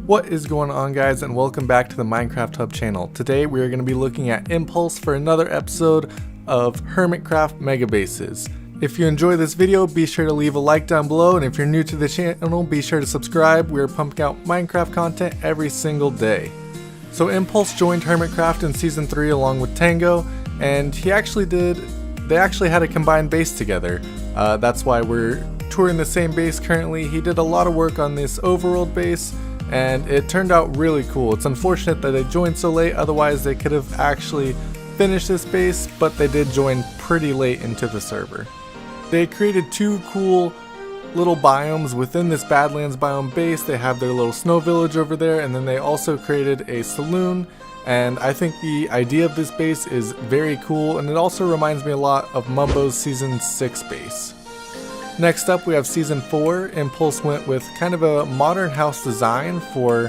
What is going on, guys, and welcome back to the Minecraft Hub channel. Today we are going to be looking at Impulse for another episode of Hermitcraft Megabases. If you enjoy this video, be sure to leave a like down below, and if you're new to the channel, be sure to subscribe. We are pumping out Minecraft content every single day. So Impulse joined Hermitcraft in Season 3 along with Tango, and they actually had a combined base together. That's why we're touring the same base currently. He did a lot of work on this overworld base, and it turned out really cool. It's unfortunate that they joined so late, otherwise they could have actually finished this base, but they did join pretty late into the server. They created two cool little biomes within this Badlands biome base. They have their little snow village over there, and then they also created a saloon, and I think the idea of this base is very cool, and it also reminds me a lot of Mumbo's Season 6 base. Next up, we have Season 4. Impulse went with kind of a modern house design for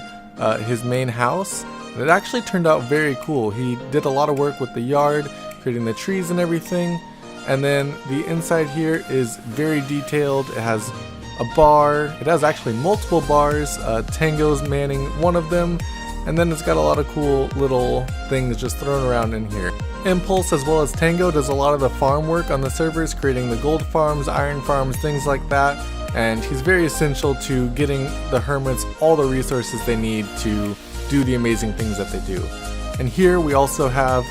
his main house, and it actually turned out very cool. He did a lot of work with the yard, creating the trees and everything, and then the inside here is very detailed. It has a bar, it has actually multiple bars, Tango's manning one of them, and then it's got a lot of cool little things just thrown around in here. Impulse, as well as Tango, does a lot of the farm work on the servers, creating the gold farms, iron farms, things like that, and he's very essential to getting the hermits all the resources they need to do the amazing things that they do. And here we also have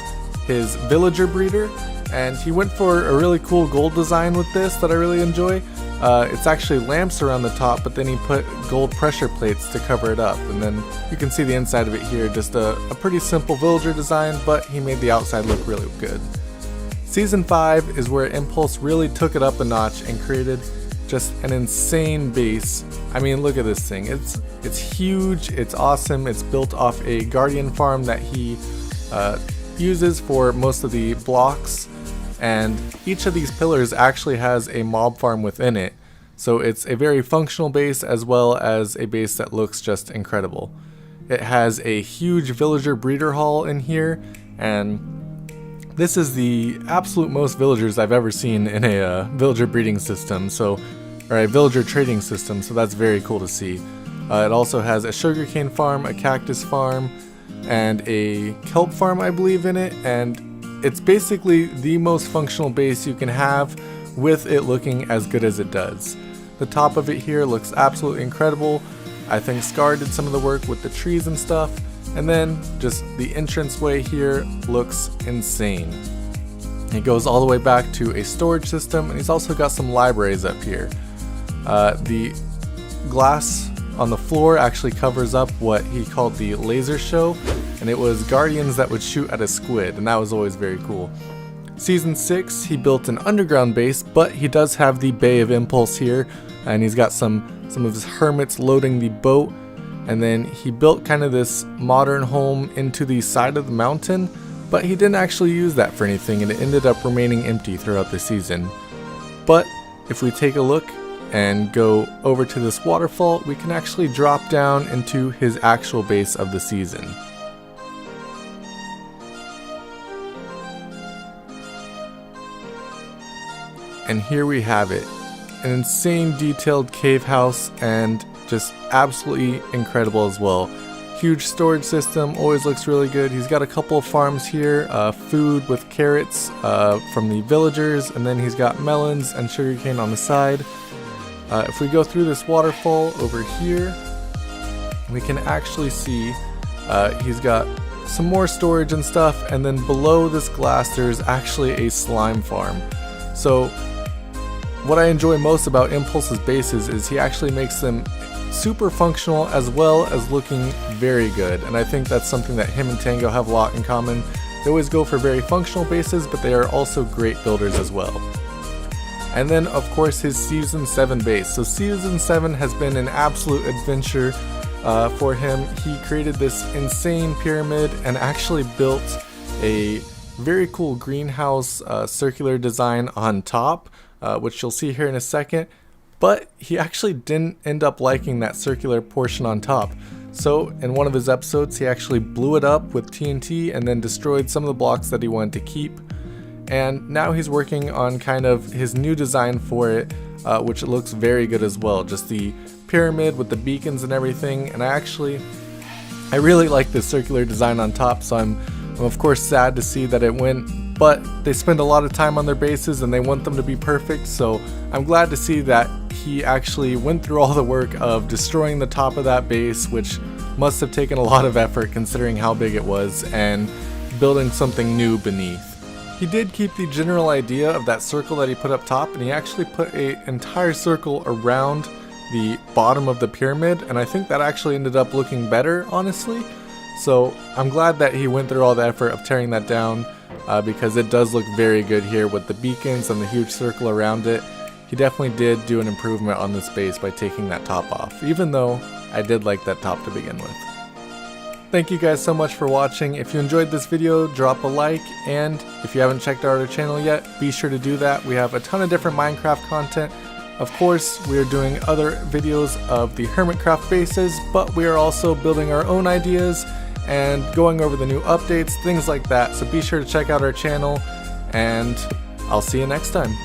his villager breeder, and he went for a really cool gold design with this that I really enjoy. It's actually lamps around the top, but then he put gold pressure plates to cover it up, and then you can see the inside of it here. Just a pretty simple villager design, but he made the outside look really good. Season 5 is where Impulse really took it up a notch and created just an insane base. I mean, look at this thing. It's huge, it's awesome. It's built off a guardian farm that he uses for most of the blocks, and each of these pillars actually has a mob farm within it. So it's a very functional base, as well as a base that looks just incredible. It has a huge villager breeder hall in here, and this is the absolute most villagers I've ever seen in a villager breeding system, or a villager trading system, so that's very cool to see. It also has a sugarcane farm, a cactus farm, and a kelp farm, I believe, in it, and it's basically the most functional base you can have, with it looking as good as it does. The top of it here looks absolutely incredible. I think Scar did some of the work with the trees and stuff, and then just the entranceway here looks insane. It goes all the way back to a storage system, and he's also got some libraries up here. The glass on the floor actually covers up what he called the laser show, and it was guardians that would shoot at a squid, and that was always very cool. Season 6, he built an underground base, but he does have the Bay of Impulse here, and he's got some of his hermits loading the boat, and then he built kind of this modern home into the side of the mountain, but he didn't actually use that for anything, and it ended up remaining empty throughout the season. But if we take a look and go over to this waterfall, we can actually drop down into his actual base of the season. And here we have it, an insane detailed cave house, and just absolutely incredible as well. Huge storage system, always looks really good. He's got a couple of farms here, food with carrots from the villagers, and then he's got melons and sugarcane on the side. If we go through this waterfall over here, we can actually see he's got some more storage and stuff, and then below this glass there's actually a slime farm. So what I enjoy most about Impulse's bases is he actually makes them super functional, as well as looking very good, and I think that's something that him and Tango have a lot in common. They always go for very functional bases, but they are also great builders as well. And then, of course, his Season 7 base. So Season 7 has been an absolute adventure for him. He created this insane pyramid and actually built a very cool greenhouse circular design on top, which you'll see here in a second. But he actually didn't end up liking that circular portion on top. So in one of his episodes, he actually blew it up with TNT and then destroyed some of the blocks that he wanted to keep. And now he's working on kind of his new design for it, which looks very good as well. Just the pyramid with the beacons and everything, and I really like this circular design on top, so I'm of course sad to see that it went, but they spend a lot of time on their bases and they want them to be perfect, so I'm glad to see that he actually went through all the work of destroying the top of that base, which must have taken a lot of effort considering how big it was, and building something new beneath. He did keep the general idea of that circle that he put up top, and he actually put an entire circle around the bottom of the pyramid, and I think that actually ended up looking better, honestly. So I'm glad that he went through all the effort of tearing that down, because it does look very good here with the beacons and the huge circle around it. He definitely did do an improvement on this base by taking that top off, even though I did like that top to begin with. Thank you guys so much for watching. If you enjoyed this video, drop a like, and if you haven't checked out our channel yet, be sure to do that. We have a ton of different Minecraft content. Of course, we are doing other videos of the Hermitcraft bases, but we are also building our own ideas and going over the new updates, things like that. So be sure to check out our channel, and I'll see you next time.